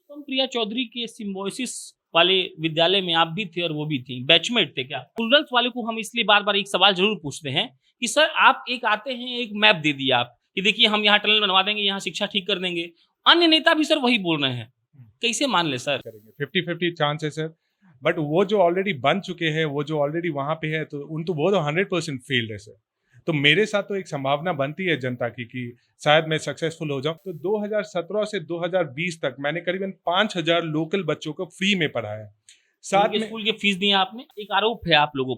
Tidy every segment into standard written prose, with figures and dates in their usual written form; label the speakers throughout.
Speaker 1: अनुपम प्रिया चौधरी के सिम्बोयसिस वाले विद्यालय में आप भी थे और वो भी थी, बैचमेट थे क्या? रूरल्स वाले को हम इसलिए बार-बार एक सवाल ज़रूर पूछते हैं कि सर आप एक आते हैं, एक मैप दे दिया आप कि देखिए हम यहाँ टनल बनवा देंगे, यहाँ शिक्षा ठीक कर देंगे। अन्य नेता भी सर वही बोल रहे हैं। कैसे मान लें सर?
Speaker 2: करेंगे 50-50 चांस है सर। बट वो जो ऑलरेडी बन चुके हैं, वो जो ऑलरेडी वहां पे है, तो वो तो 100% फेल्ड है सर। तो मेरे साथ तो एक संभावना बनती है जनता की कि शायद मैं सक्सेसफुल हो जाऊं। तो 2017 से 2020 तक मैंने करीबन 5000 लोकल बच्चों को फ्री में पढ़ाया। साथ
Speaker 1: उनके
Speaker 2: में
Speaker 1: स्कूल की फीस दी है आपने। एक आरोप है आप लोगों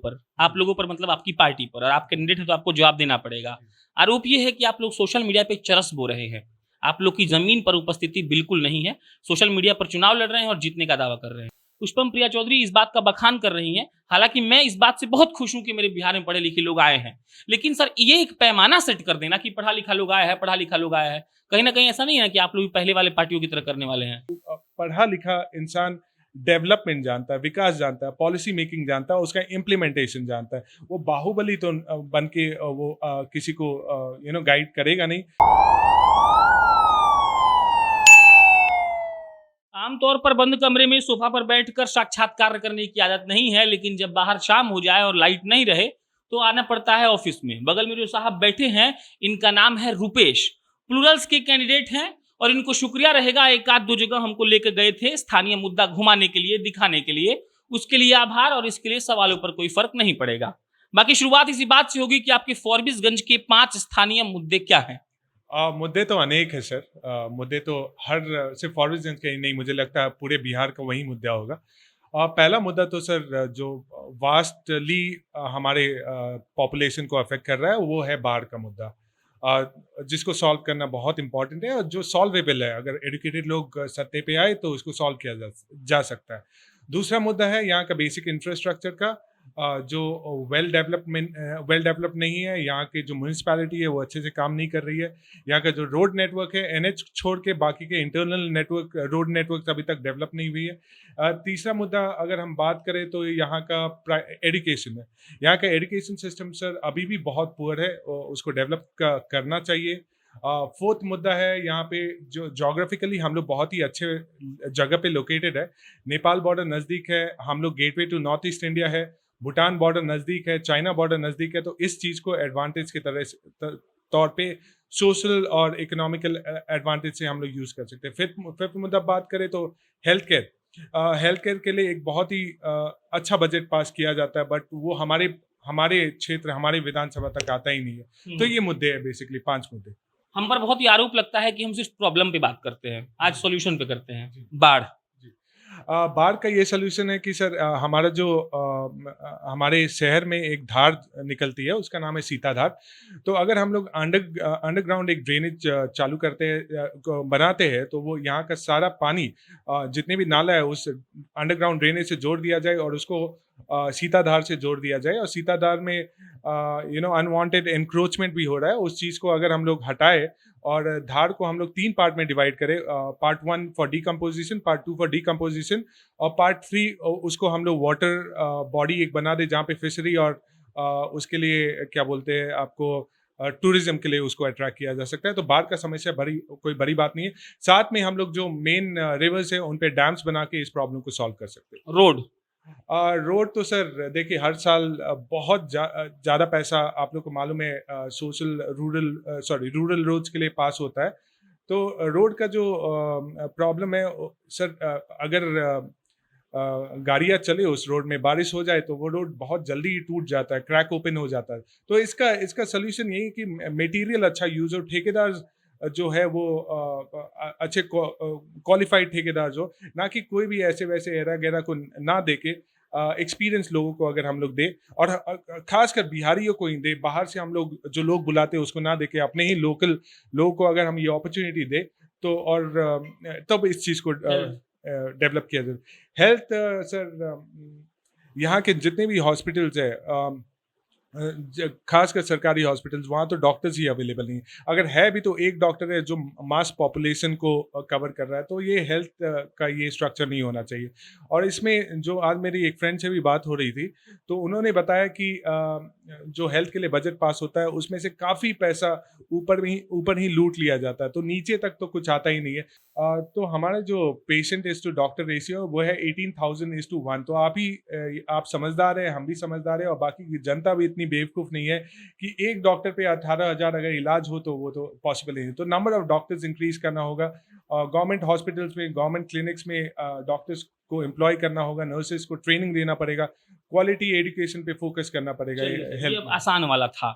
Speaker 1: पर मतलब आपकी पार्टी पर और आप कैंडिडेट है तो आपको जवाब देना पड़ेगा। आरोप ये है कि आप लोग सोशल मीडिया पे चरस बो रहे हैं। आप लोग की जमीन पर उपस्थिति बिल्कुल नहीं है। सोशल मीडिया पर चुनाव लड़ रहे हैं और जीतने का दावा कर रहे हैं। पुष्पम प्रिया चौधरी इस बात का बखान कर रही हैं। हालांकि मैं इस बात से बहुत खुश हूं कि मेरे बिहार में पढ़े लिखे लोग आए हैं। लेकिन सर ये एक पैमाना सेट कर देना कि पढ़ा लिखा लोग आया है, पढ़ा लिखा लोग आया है। कहीं ना कहीं ऐसा नहीं है कि आप लोग भी पहले वाले पार्टियों की तरह करने वाले हैं।
Speaker 2: पढ़ा लिखा इंसान डेवलपमेंट जानता है, विकास जानता है, पॉलिसी मेकिंग जानता है, उसका इम्प्लीमेंटेशन जानता है। वो बाहुबली तो बन के वो किसी को गाइड करेगा नहीं।
Speaker 1: आमतौर पर बंद कमरे में सोफा पर बैठकर साक्षात्कार करने की आदत नहीं है, लेकिन जब बाहर शाम हो जाए और लाइट नहीं रहे तो आना पड़ता है ऑफिस में। बगल में जो साहब बैठे हैं इनका नाम है रुपेश, प्लूरल्स के कैंडिडेट हैं और इनको शुक्रिया रहेगा एक आध दो जगह हमको लेकर गए थे स्थानीय मुद्दा घुमाने के लिए, दिखाने के लिए। उसके लिए आभार और इसके लिए सवालों पर कोई फर्क नहीं पड़ेगा। बाकी शुरुआत इसी बात से होगी कि आपके फॉरबिसगंज के 5 स्थानीय मुद्दे क्या हैं।
Speaker 2: मुद्दे तो अनेक है सर। मुद्दे तो हर सिर्फ फॉरबिसगंज का ही नहीं, मुझे लगता है पूरे बिहार का वही मुद्दा होगा। पहला मुद्दा तो सर जो वास्टली हमारे पॉपुलेशन को अफेक्ट कर रहा है, वो है बाढ़ का मुद्दा, जिसको सॉल्व करना बहुत इंपॉर्टेंट है और जो सॉल्वेबल है। अगर एजुकेटेड लोग सत्ते पे आए तो उसको सॉल्व किया जा सकता है। दूसरा मुद्दा है यहाँ का बेसिक इंफ्रास्ट्रक्चर का, जो वेल डेवलप नहीं है। यहाँ की जो म्यूनिसपैलिटी है वो अच्छे से काम नहीं कर रही है। यहाँ का जो रोड नेटवर्क है, एनएच छोड़ के बाकी के इंटरनल नेटवर्क, रोड नेटवर्क अभी तक डेवलप नहीं हुई है। तीसरा मुद्दा अगर हम बात करें तो यहाँ का एजुकेशन है। यहाँ का एजुकेशन सिस्टम सर अभी भी बहुत पुअर है, उसको डेवलप करना चाहिए। फोर्थ मुद्दा है यहाँ पे जो जोग्राफिकली हम लोग बहुत ही अच्छे जगह पे लोकेटेड है। नेपाल बॉर्डर नज़दीक है, हम लोग gateway to North East India है, भूटान बॉर्डर नज़दीक है, चाइना बॉर्डर नज़दीक है। तो इस चीज़ को एडवांटेज की तरह तौर पे सोशल और इकोनॉमिकल एडवांटेज से हम लोग यूज़ कर सकते हैं। फिफ्थ मुद्दा बात करें तो हेल्थ केयर। हेल्थ केयर के लिए एक बहुत ही अच्छा बजट पास किया जाता है, बट वो हमारे हमारे क्षेत्र, हमारे विधानसभा तक आता ही नहीं है। तो ये मुद्दे हैं, बेसिकली 5 मुद्दे।
Speaker 1: हम पर बहुत ही आरोप लगता है कि हम सिर्फ प्रॉब्लम पे बात करते हैं, आज सॉल्यूशन पे करते हैं।
Speaker 2: जी।
Speaker 1: बाढ़।
Speaker 2: जी। बाढ़ का ये सॉल्यूशन है कि सर हमारा जो हमारे शहर में एक धार निकलती है, उसका नाम है सीता धार। तो अगर हम लोग अंडरग्राउंड एक ड्रेनेज चालू करते हैं, बनाते हैं, तो वो यहाँ का सारा पानी जितने भी नाला है उस अंडरग्राउंड ड्रेनेज से जोड़ दिया जाए और उसको सीता धार से जोड़ दिया जाए। और सीता धार में अनवांटेड एनक्रोचमेंट भी हो रहा है, उस चीज़ को अगर हम लोग हटाए और धार को हम लोग 3 पार्ट में डिवाइड करें, part 1 for decomposition, part 2 for decomposition और पार्ट 3 उसको हम लोग वाटर बॉडी एक बना दे जहाँ पे फिशरी और उसके लिए क्या बोलते हैं आपको टूरिज्म के लिए उसको अट्रैक्ट किया जा सकता है। तो बाढ़ का समस्या कोई बड़ी बात नहीं है। साथ में हम लोग जो मेन रिवर्स है उन पे डैम्स बना के इस प्रॉब्लम को सॉल्व कर सकते हैं।
Speaker 1: रोड।
Speaker 2: रोड तो सर देखिए हर साल बहुत ज़्यादा पैसा आप लोग को मालूम है सोशल रूरल रोड्स के लिए पास होता है। तो रोड का जो प्रॉब्लम है सर, अगर गाड़ियाँ चले उस रोड में, बारिश हो जाए तो वो रोड बहुत जल्दी ही टूट जाता है, क्रैक ओपन हो जाता है। तो इसका सॉल्यूशन यही है कि मटेरियल अच्छा यूज़ हो, ठेकेदार जो है वो अच्छे क्वालिफाइड ठेकेदार जो, ना कि कोई भी ऐसे वैसे एरा गैरा को ना दे के एक्सपीरियंस लोगों को अगर हम लोग दे, और खासकर बिहारियों को ही दे। बाहर से हम लोग जो लोग बुलाते हैं उसको ना दे के अपने ही लोकल लोगों को अगर हम ये अपॉर्चुनिटी दे तो, और तब इस चीज़ को डेवलप किया जाए। हेल्थ सर यहाँ के जितने भी हॉस्पिटल्स है, खासकर सरकारी हॉस्पिटल्स, वहाँ तो डॉक्टर्स ही अवेलेबल नहीं है। अगर है भी तो एक डॉक्टर है जो मास पॉपुलेशन को कवर कर रहा है। तो ये हेल्थ का ये स्ट्रक्चर नहीं होना चाहिए। और इसमें जो आज मेरी एक फ्रेंड से भी बात हो रही थी, तो उन्होंने बताया कि जो हेल्थ के लिए बजट पास होता है उसमें से काफ़ी पैसा ऊपर ही लूट लिया जाता है, तो नीचे तक तो कुछ आता ही नहीं है। तो हमारा जो patient is to doctor ratio वो है 18,000:1। तो आप समझदार हैं, हम भी समझदार हैं, और बाकी की जनता भी इतनी बेवकूफ़ नहीं है कि एक डॉक्टर पे 18,000 अगर इलाज हो तो वो तो पॉसिबल नहीं है। तो नंबर ऑफ डॉक्टर्स इंक्रीज करना होगा, गवर्नमेंट हॉस्पिटल्स में, गवर्नमेंट क्लिनिक्स में डॉक्टर्स को एम्प्लॉय करना होगा, नर्सेज को ट्रेनिंग देना पड़ेगा, क्वालिटी एजुकेशन पे फोकस करना पड़ेगा।
Speaker 1: ये अब आसान वाला था।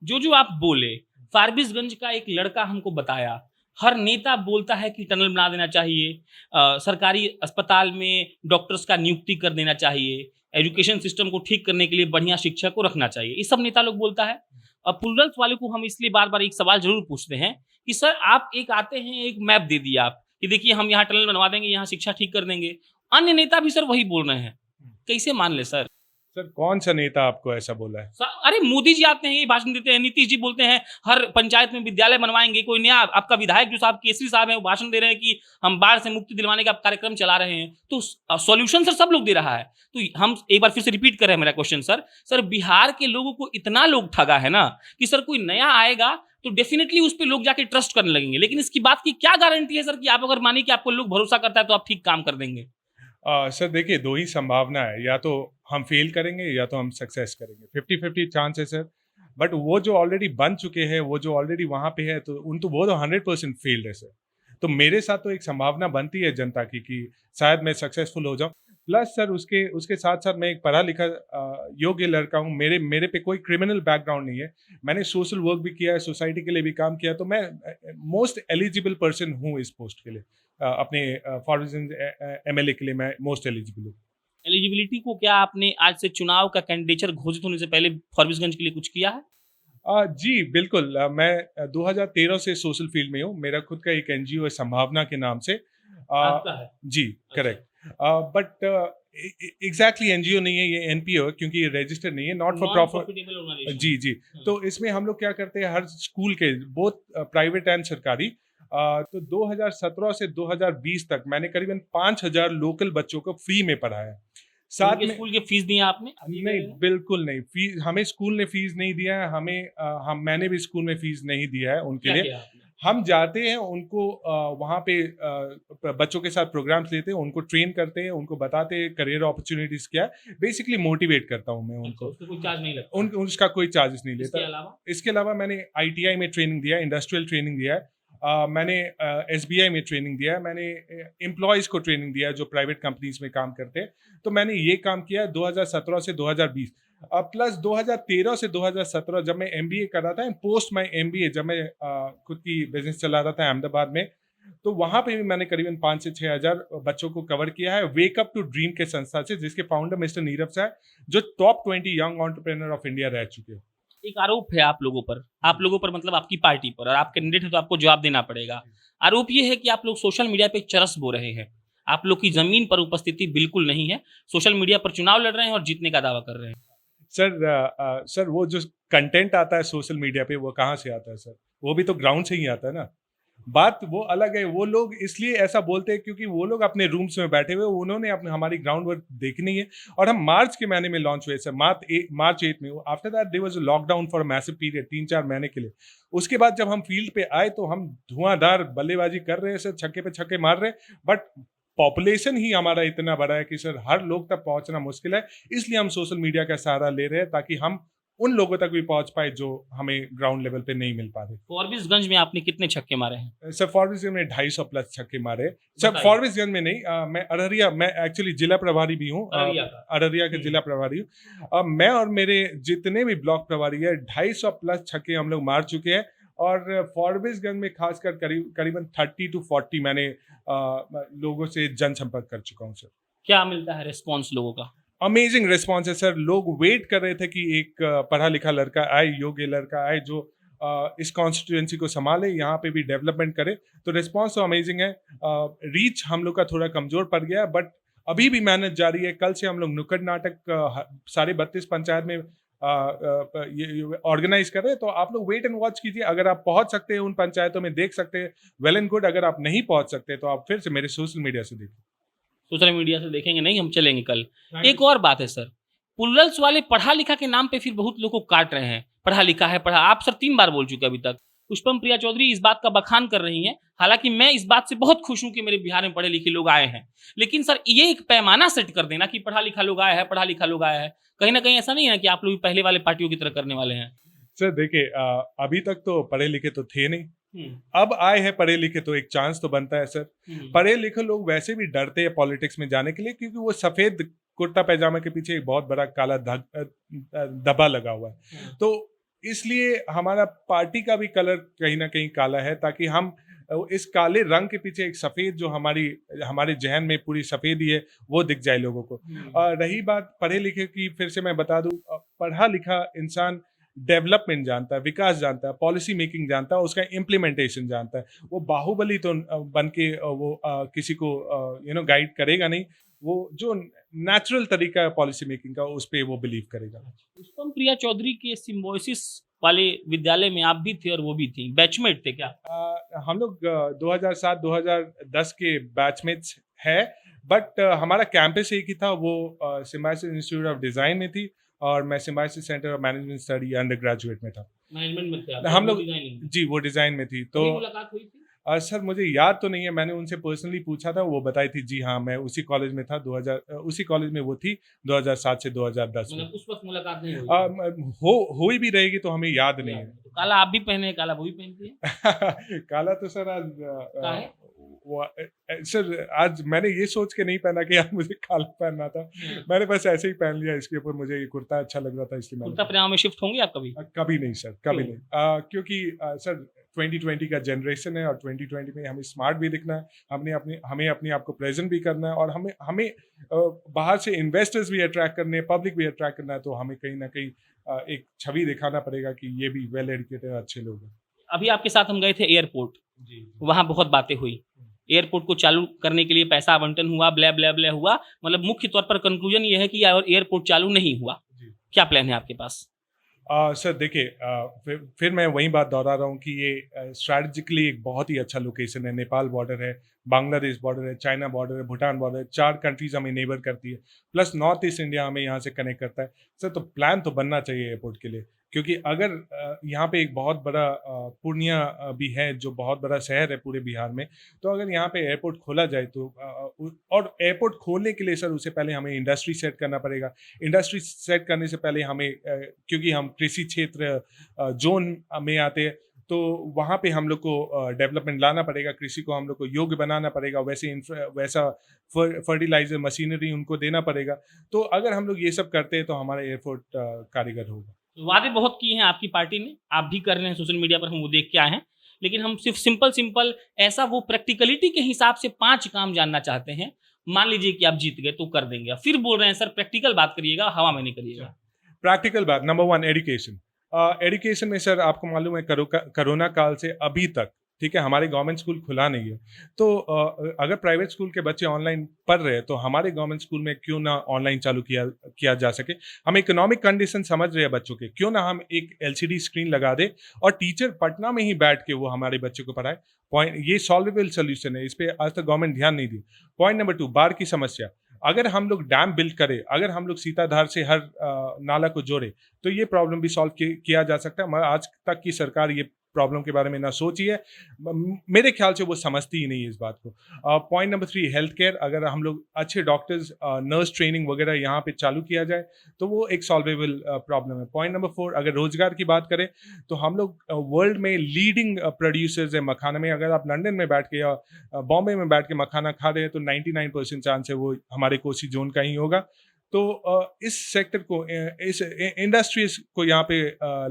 Speaker 1: जो आप बोले, फारबिसगंज का एक लड़का हमको बताया, हर नेता बोलता है कि टनल बना देना चाहिए, सरकारी अस्पताल में डॉक्टर्स का नियुक्ति कर देना चाहिए, एजुकेशन सिस्टम को ठीक करने के लिए बढ़िया शिक्षक को रखना चाहिए, ये सब नेता लोग बोलता है। और प्लूरल्स वाले को हम इसलिए बार बार एक सवाल जरूर पूछते हैं कि सर आप एक आते हैं, एक मैप दे दिया आप कि देखिए हम यहाँ टनल बनवा देंगे, यहाँ शिक्षा ठीक कर देंगे, अन्य नेता भी सर वही बोल रहे हैं, कैसे मान ले सर?
Speaker 2: सर कौन सा नेता आपको ऐसा बोला है?
Speaker 1: अरे मोदी जी आते हैं, ये भाषण देते हैं, नीतीश जी बोलते हैं हर पंचायत में विद्यालय बनवाएंगे, कोई नया आपका विधायक जो साहब केसरी साहब हैं वो भाषण दे रहे हैं कि हम बाढ़ से मुक्ति दिलवाने का कार्यक्रम चला रहे हैं। तो सॉल्यूशन सर सब लोग दे रहा है। तो हम एक बार फिर से रिपीट कर रहे हैं मेरा क्वेश्चन सर बिहार के लोगों को इतना लोग ठगा है ना कि सर कोई नया आएगा तो डेफिनेटली उस पर लोग जाके ट्रस्ट करने लगेंगे, लेकिन इसकी बात की क्या गारंटी है सर कि आप अगर माने कि आपको लोग भरोसा करता है तो आप ठीक काम कर देंगे?
Speaker 2: सर देखिए, दो ही संभावना है, या तो हम फेल करेंगे या तो हम सक्सेस करेंगे। 50-50 चांस है सर। बट वो जो ऑलरेडी बन चुके हैं, वो जो ऑलरेडी वहाँ पे है, तो वो तो 100% फेल्ड है सर। तो मेरे साथ तो एक संभावना बनती है जनता की कि शायद मैं सक्सेसफुल हो जाऊँ। प्लस सर उसके साथ साथ मैं एक पढ़ा लिखा योग्य लड़का हूँ। मेरे पे कोई क्रिमिनल बैकग्राउंड नहीं है। मैंने सोशल वर्क भी किया है, सोसाइटी के लिए भी काम किया, तो मैं मोस्ट एलिजिबल पर्सन हूँ इस पोस्ट के लिए। अपने फॉरबिसगंज एमएलए के लिए मैं मोस्ट एलिजिबल हूँ।
Speaker 1: एलिजिबिलिटी को क्या आपने आज से चुनाव का कैंडिडेचर घोषित होने से पहले फॉरबिसगंज के लिए कुछ किया है?
Speaker 2: जी बिल्कुल। मैं 2013 से सोशल फील्ड में हूँ। मेरा खुद का एक एनजीओ है संभावना के नाम से।
Speaker 1: आपका है?
Speaker 2: जी करेक्ट। बट एग्जैक्टली एनजीओ नहीं है, ये एनपीओ है, क्योंकि ये रजिस्टर्ड नहीं है, नॉट फॉर प्रॉफिट। जी जी। तो इसमें हम लोग क्या करते हैं, हर स्कूल के बोथ प्राइवेट एंड सरकारी, तो 2017 से 2020 तक मैंने करीबन 5,000 लोकल बच्चों को फ्री में पढ़ाया। साथ में
Speaker 1: स्कूल की फीस दी है आपने?
Speaker 2: नहीं, बिल्कुल नहीं। फीस हमें स्कूल ने फीस नहीं दिया है। मैंने भी स्कूल में फीस नहीं दिया है उनके लिए। हम जाते हैं, उनको वहाँ पे बच्चों के साथ प्रोग्राम्स लेते हैं, उनको ट्रेन करते हैं, उनको बताते हैं करियर अपॉर्चुनिटीज क्या है, बेसिकली मोटिवेट करता हूँ मैं उनको।
Speaker 1: उसका कोई चार्ज नहीं लगता?
Speaker 2: उसका कोई चार्जेस नहीं
Speaker 1: इसके
Speaker 2: लेता।
Speaker 1: अलावा
Speaker 2: इसके अलावा मैंने आईटीआई में ट्रेनिंग दिया है, इंडस्ट्रियल ट्रेनिंग दिया है, मैंने एसबीआई में ट्रेनिंग दिया है, मैंने एम्प्लॉयज़ को ट्रेनिंग दिया है जो प्राइवेट कंपनीज में काम करते हैं। तो मैंने ये काम किया 2017 से 2020। प्लस 2013 से 2017 जब मैं एमबीए कर रहा था, पोस्ट माई एमबीए, जब मैं खुद की बिजनेस चला रहा था अहमदाबाद में, तो वहाँ पे भी मैंने करीबन 5 से 6 हज़ार बच्चों को कवर किया है, वेक अप टू ड्रीम के संस्था से, जिसके फाउंडर मिस्टर नीरव साहब, जो top 20 young entrepreneur of India रह चुके हैं।
Speaker 1: एक आरोप है आप लोगों पर मतलब आपकी पार्टी पर, और आप कैंडिडेट है तो आपको जवाब देना पड़ेगा। आरोप ये है कि आप लोग सोशल मीडिया पे चरस बो रहे हैं, आप लोग की जमीन पर उपस्थिति बिल्कुल नहीं है, सोशल मीडिया पर चुनाव लड़ रहे हैं और जीतने का दावा कर रहे हैं।
Speaker 2: सर वो जो कंटेंट आता है सोशल मीडिया पे, वो कहाँ से आता है सर? वो भी तो ग्राउंड से ही आता है ना। बात वो अलग है। वो लोग इसलिए ऐसा बोलते हैं क्योंकि वो लोग अपने रूम्स में बैठे हुए, उन्होंने हमारी ग्राउंड वर्क देखनी है। और हम मार्च के महीने में लॉन्च हुए सर, मार्च 8 में। After that there was a lockdown for a massive period, 3-4 महीने के लिए। उसके बाद जब हम फील्ड पे आए तो हम धुआंधार बल्लेबाजी कर रहे हैं सर, छक्के पे छक्के मार रहे हैं, बट पॉपुलेशन ही हमारा इतना बड़ा है कि सर हर लोग तक पहुंचना मुश्किल है। इसलिए हम सोशल मीडिया का सहारा ले रहे हैं ताकि हम उन लोगों तक भी पहुंच पाए जो हमें ग्राउंड लेवल पे नहीं मिल पा रहे।
Speaker 1: फॉरबिसगंज में आपने कितने छक्के मारे हैं?
Speaker 2: सर फॉरबिसगंज में 250 प्लस छक्के मारे सर। फॉरबिसगंज में नहीं, मैं अररिया, मैं एक्चुअली जिला प्रभारी भी हूँ, अररिया के जिला प्रभारी हूँ। मैं और मेरे जितने भी ब्लॉक प्रभारी है, 250 प्लस छक्के हम लोग मार चुके हैं। और फॉरबिसगंज में खासकर करीबन 30 to 40 मैंने लोगों से जनसंपर्क कर चुका हूँ सर।
Speaker 1: क्या मिलता है रिस्पॉन्स लोगों का?
Speaker 2: अमेजिंग रिस्पॉन्स है सर। लोग वेट कर रहे थे कि एक पढ़ा लिखा लड़का आए, योग्य लड़का आए, जो इस कॉन्स्टिट्यूएंसी को संभाले, यहाँ पे भी डेवलपमेंट करे। तो रिस्पॉन्स तो अमेजिंग है। रीच हम लोग का थोड़ा कमजोर पड़ गया, बट अभी भी मेहनत जारी है। कल से हम लोग नुक्कड़ नाटक सारे 32 पंचायत में ऑर्गेनाइज कर रहे हैं। तो आप लोग वेट एंड वॉच कीजिए। अगर आप पहुंच सकते हैं उन पंचायतों में, देख सकते हैं, वेल एंड गुड। अगर आप नहीं पहुंच सकते तो आप फिर से मेरे सोशल मीडिया से देखिए।
Speaker 1: सोशल मीडिया से देखेंगे नहीं, हम चलेंगे कल। एक और बात है सर, प्लुरल्स वाले पढ़ा लिखा के नाम पे फिर बहुत लोग को काट रहे हैं, पढ़ा लिखा है पढ़ा। आप सर 3 बार बोल चुके अभी तक। पुष्पम प्रिया चौधरी इस बात का बखान कर रही हैं, हालांकि मैं इस बात से बहुत खुश हूं कि मेरे बिहार में पढ़े लिखे लोग आए हैं, लेकिन सर ये एक पैमाना सेट कर देना कि पढ़ा लिखा लोग आया है, पढ़ा लिखा लोग आया है, कहीं ना कहीं ऐसा नहीं है कि आप लोग भी पहले वाले पार्टियों की तरह करने वाले हैं।
Speaker 2: सर देखिए, अभी तक तो पढ़े लिखे तो थे नहीं,
Speaker 1: हम्म,
Speaker 2: अब आए हैं पढ़े लिखे तो एक चांस तो बनता है सर। पढ़े लिखे लोग वैसे भी डरते हैं पॉलिटिक्स में जाने के लिए, क्योंकि वो सफेद कुर्ता पैजामा के पीछे एक बहुत बड़ा काला धब्बा लगा हुआ है। तो इसलिए हमारा पार्टी का भी कलर कहीं ना कहीं काला है, ताकि हम इस काले रंग के पीछे एक सफेद जो हमारे जहन में पूरी सफेदी है वो दिख जाए लोगों को। रही बात पढ़े लिखे की, फिर से मैं बता दूं, पढ़ा लिखा इंसान डेवलपमेंट जानता है, विकास जानता है, पॉलिसी मेकिंग जानता है, उसका इम्प्लीमेंटेशन जानता है। वो बाहुबली तो बन के वो किसी को गाइड करेगा नहीं। वो जो नेचुरल तरीका है पॉलिसी मेकिंग का, उस पर वो बिलीव करेगा।
Speaker 1: पुष्पम प्रिया चौधरी के सिम्बोसिस वाले विद्यालय में आप भी थे और वो भी थी, बैचमेट थे क्या?
Speaker 2: हम लोग 2007-2010 के बैचमेट्स है, बट हमारा कैंपस एक ही था। वो सिम्बायोसिस इंस्टीट्यूट ऑफ डिजाइन में थी और मैं symbiosis centre of management study under graduate में था।
Speaker 1: मैनेजमेंट में थे आप,
Speaker 2: हम
Speaker 1: वो
Speaker 2: लोग
Speaker 1: डिजाइनिंग।
Speaker 2: जी वो डिजाइन में थी। तो
Speaker 1: कभी मुलाकात हुई थी?
Speaker 2: सर मुझे याद तो नहीं है, मैंने उनसे पर्सनली पूछा था, वो बताई थी जी हाँ मैं उसी कॉलेज में था। 2000 उसी कॉलेज में वो थी 2007 से 2010 में।
Speaker 1: मतलब उस वक्त मुलाकात नहीं हुई?
Speaker 2: हुई भी रहेगी तो हमें याद नहीं है।
Speaker 1: तो काला आप भी पहने हैं, काला वो भी पहनती है?
Speaker 2: काला तो सर आज
Speaker 1: का है?
Speaker 2: सर आज मैंने ये सोच के नहीं पहना कि आज मुझे काला पहनना था, मैंने बस ऐसे ही पहन लिया। इसके ऊपर मुझे ये कुर्ता अच्छा लग रहा था, इसलिए मैंने
Speaker 1: कुर्ता पजामा में शिफ्ट होंगे आप कभी?
Speaker 2: कभी नहीं सर, कभी
Speaker 1: क्यों?
Speaker 2: नहीं। क्योंकि सर 2020 का जनरेशन है और 2020 में हमें स्मार्ट भी दिखना है, हमें अपने आप को प्रेजेंट भी करना है, और हमें बाहर से इन्वेस्टर्स भी अट्रैक्ट करने हैं, पब्लिक भी अट्रैक्ट करना है। तो हमें कहीं ना कहीं एक छवि दिखाना पड़ेगा कि ये भी वेल एजुकेटेड अच्छे लोग हैं।
Speaker 1: अभी आपके साथ हम गए थे एयरपोर्ट,
Speaker 2: जी
Speaker 1: वहां बहुत बातें हुई। एयरपोर्ट को चालू करने के लिए पैसा आवंटन हुआ, ब्लै ब्लै ब्लै हुआ, मतलब मुख्य तौर पर कंक्लूजन ये है कि एयरपोर्ट चालू नहीं हुआ।
Speaker 2: जी।
Speaker 1: क्या प्लान है आपके पास?
Speaker 2: सर देखिए, फिर मैं वही बात दोहरा रहा हूँ कि ये स्ट्रैटेजिकली एक बहुत ही अच्छा लोकेशन है। नेपाल बॉर्डर है, बांग्लादेश बॉर्डर है, चाइना बॉर्डर है, भूटान बॉर्डर है, 4 कंट्रीज हमें नेबर करती है, प्लस नॉर्थ ईस्ट इंडिया हमें यहाँ से कनेक्ट करता है। सर तो प्लान तो बनना चाहिए एयरपोर्ट के लिए, क्योंकि अगर यहाँ पे एक बहुत बड़ा पूर्णिया भी है जो बहुत बड़ा शहर है पूरे बिहार में, तो अगर यहाँ पे एयरपोर्ट खोला जाए तो और एयरपोर्ट खोलने के लिए सर उससे पहले हमें इंडस्ट्री सेट करना पड़ेगा। इंडस्ट्री सेट करने से पहले हमें क्योंकि हम कृषि क्षेत्र जोन में आते हैं, तो वहाँ पे हम लोग को डेवलपमेंट लाना पड़ेगा, कृषि को हम लोग को योग्य बनाना पड़ेगा, वैसा फर्टिलाइजर मशीनरी उनको देना पड़ेगा। तो अगर हम लोग ये सब करते हैं तो हमारा एयरपोर्ट कारीगर होगा।
Speaker 1: वादे बहुत किए हैं आपकी पार्टी ने, आप भी कर रहे हैं, सोशल मीडिया पर हम वो देख के आए हैं, लेकिन हम सिर्फ सिंपल ऐसा वो प्रैक्टिकलिटी के हिसाब से 5 काम जानना चाहते हैं। मान लीजिए कि आप जीत गए तो कर देंगे, फिर बोल रहे हैं सर प्रैक्टिकल बात करिएगा, हवा में नहीं करिएगा।
Speaker 2: प्रैक्टिकल बात, नंबर 1 एजुकेशन। एजुकेशन में सर आपको मालूम है कोरोना काल से अभी तक, ठीक है, हमारे गवर्नमेंट स्कूल खुला नहीं है। तो अगर प्राइवेट स्कूल के बच्चे ऑनलाइन पढ़ रहे हैं तो हमारे गवर्नमेंट स्कूल में क्यों ना ऑनलाइन चालू किया जा सके। हम इकोनॉमिक कंडीशन समझ रहे हैं बच्चों के, क्यों ना हम एक LCD स्क्रीन लगा दे और टीचर पटना में ही बैठ के वो हमारे बच्चों को पढ़ाए। पॉइंट, ये सॉल्वेबल सोल्यूशन है, इस पर आज तक गवर्नमेंट ध्यान नहीं दी। पॉइंट नंबर 2, बाढ़ की समस्या। अगर हम लोग डैम बिल्ड करें, अगर हम लोग सीताधार से हर नाला को जोड़े, तो ये प्रॉब्लम भी सॉल्व किया जा सकता है। मगर आज तक की सरकार ये प्रॉब्लम के बारे में ना सोची है, मेरे ख्याल से वो समझती ही नहीं है इस बात को। Point number 3, health care. अगर हम लोग अच्छे डॉक्टर्स, नर्स ट्रेनिंग वगैरह यहाँ पे चालू किया जाए तो वो एक सॉल्वेबल प्रॉब्लम है। पॉइंट नंबर 4, अगर रोजगार की बात करें तो हम लोग वर्ल्ड में लीडिंग प्रोड्यूसर्स है मखाना में। अगर आप लंदन में बैठ के या बॉम्बे में बैठ के मखाना खा रहे हैं तो 99% चांस है वो हमारे कोसी जोन का ही होगा। तो इस सेक्टर को, इस इंडस्ट्रीज को यहाँ पे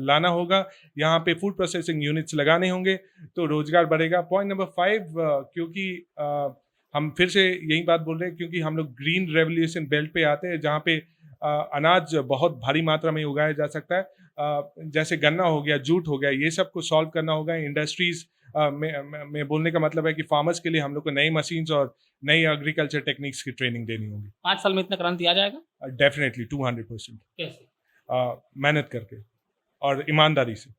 Speaker 2: लाना होगा, यहाँ पे फूड प्रोसेसिंग यूनिट्स लगाने होंगे तो रोजगार बढ़ेगा। पॉइंट नंबर 5, क्योंकि हम फिर से यही बात बोल रहे हैं, क्योंकि हम लोग ग्रीन रेवोल्यूशन बेल्ट पे आते हैं जहाँ पे अनाज बहुत भारी मात्रा में उगाया जा सकता है, जैसे गन्ना हो गया, जूट हो गया, ये सब को सॉल्व करना होगा। इंडस्ट्रीज में बोलने का मतलब है कि फार्मर्स के लिए हम लोग को नई मशीन्स और नई एग्रीकल्चर टेक्निक्स की ट्रेनिंग देनी होगी।
Speaker 1: 5 साल में इतना क्रांति आ जाएगा?
Speaker 2: डेफिनेटली 200%।
Speaker 1: कैसे?
Speaker 2: मेहनत करके और ईमानदारी से।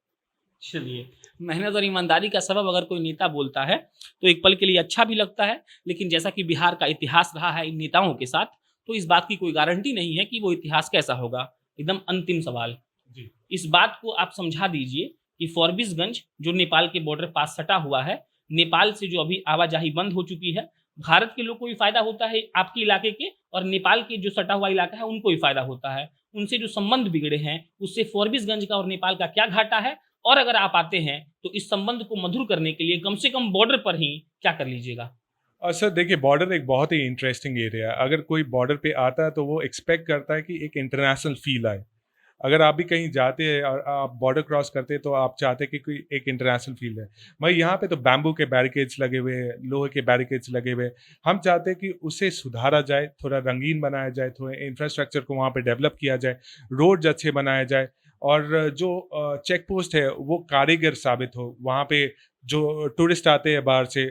Speaker 1: चलिए, मेहनत और ईमानदारी का सबब अगर कोई नेता बोलता है तो एक पल के लिए अच्छा भी लगता है, लेकिन जैसा कि बिहार का इतिहास रहा है इन नेताओं के साथ, तो इस बात की कोई गारंटी नहीं है कि वो इतिहास कैसा होगा। एकदम अंतिम सवाल,
Speaker 2: जी।
Speaker 1: इस बात को आप समझा दीजिए कि फॉरबिसगंज जो नेपाल के बॉर्डर पास सटा हुआ है, नेपाल से जो अभी आवाजाही बंद हो चुकी है, भारत के लोग को भी फायदा होता है आपके इलाके के, और नेपाल के जो सटा हुआ इलाका है उनको भी फायदा होता है। उनसे जो संबंध बिगड़े हैं उससे फॉरबिसगंज का और नेपाल का क्या घाटा है, और अगर आप आते हैं तो इस संबंध को मधुर करने के लिए कम से कम बॉर्डर पर ही क्या कर लीजिएगा।
Speaker 2: सर देखिए, बॉर्डर एक बहुत ही इंटरेस्टिंग एरिया है। अगर कोई बॉर्डर पे आता है तो वो एक्सपेक्ट करता है कि एक इंटरनेशनल फील आए। अगर आप भी कहीं जाते हैं और आप बॉर्डर क्रॉस करते हैं तो आप चाहते हैं कि कोई एक इंटरनेशनल फील है। भाई यहाँ पे तो बैम्बू के बैरिकेड्स लगे हुए हैं, लोहे के बैरिकेड्स लगे हुए हैं। हम चाहते हैं कि उसे सुधारा जाए, थोड़ा रंगीन बनाया जाए, थोड़ा इंफ्रास्ट्रक्चर को वहाँ पे डेवलप किया जाए, रोड्स अच्छे बनाए जाए, और जो चेक पोस्ट है वो कारीगर साबित हो। वहाँ पे जो टूरिस्ट आते हैं बाहर से,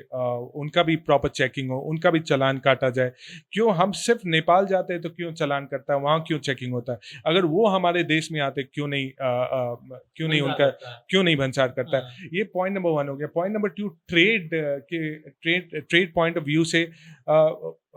Speaker 2: उनका भी प्रॉपर चेकिंग हो, उनका भी चालान काटा जाए। क्यों हम सिर्फ नेपाल जाते हैं तो क्यों चालान करता है, वहाँ क्यों चेकिंग होता है? अगर वो हमारे देश में आते क्यों नहीं उनका क्यों नहीं भंसार करता है?
Speaker 1: हाँ।
Speaker 2: ये पॉइंट नंबर 1 हो गया। Point number 2, trade point of view से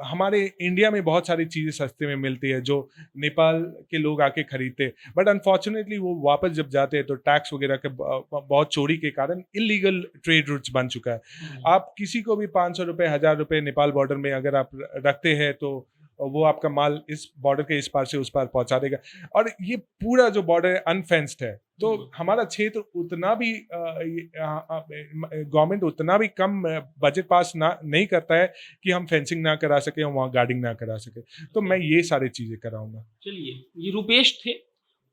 Speaker 2: हमारे इंडिया में बहुत सारी चीज़ें सस्ते में मिलती है जो नेपाल के लोग आके खरीदते हैं, बट अनफॉर्चुनेटली वो वापस जब जाते हैं तो टैक्स वगैरह के बहुत चोरी के कारण इलीगल ट्रेड रूट्स बन चुका है। आप किसी को भी 500 रुपये, 1000 रुपये नेपाल बॉर्डर में अगर आप रखते हैं तो वो आपका माल इस बॉर्डर के इस पार से उस पार पहुंचा देगा। और ये पूरा जो बॉर्डर अनफेंस्ड है, तो हमारा क्षेत्र उतना भी गवर्नमेंट उतना भी कम बजट पास ना नहीं करता है कि हम फेंसिंग ना करा सके और वहाँ गार्डिंग ना करा सके। तो मैं ये सारी चीज़ें कराऊंगा।
Speaker 1: चलिए, ये रुपेश थे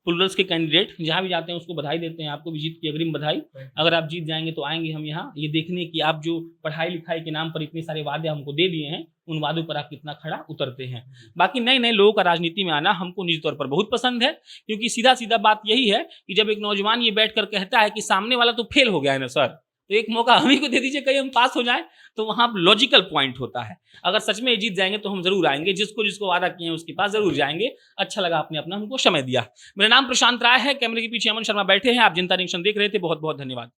Speaker 1: प्लूरल्स के कैंडिडेट। जहाँ भी जाते हैं उसको बधाई देते हैं, आपको भी जीत की अग्रिम बधाई। अगर आप जीत जाएंगे तो आएंगे हम यहाँ ये देखने कि आप जो पढ़ाई लिखाई के नाम पर इतने सारे वादे हमको दे दिए हैं, उन वादों पर आप कितना खड़ा उतरते हैं। बाकी नए नए लोगों का राजनीति में आना हमको निजी तौर पर बहुत पसंद है, क्योंकि सीधा सीधा बात यही है कि जब एक नौजवान ये बैठ कर कहता है कि सामने वाला तो फेल हो गया है ना सर, तो एक मौका हम ही को दे दीजिए, कहीं हम पास हो जाएं, तो वहाँ लॉजिकल पॉइंट होता है। अगर सच में जीत जाएंगे तो हम जरूर आएंगे, जिसको जिसको वादा किए हैं उसके पास जरूर जाएंगे। अच्छा लगा आपने अपना हमको समय दिया। मेरा नाम प्रशांत राय है, कैमरे के पीछे अमन शर्मा बैठे हैं, आप जनता जंक्शन देख रहे थे। बहुत बहुत धन्यवाद।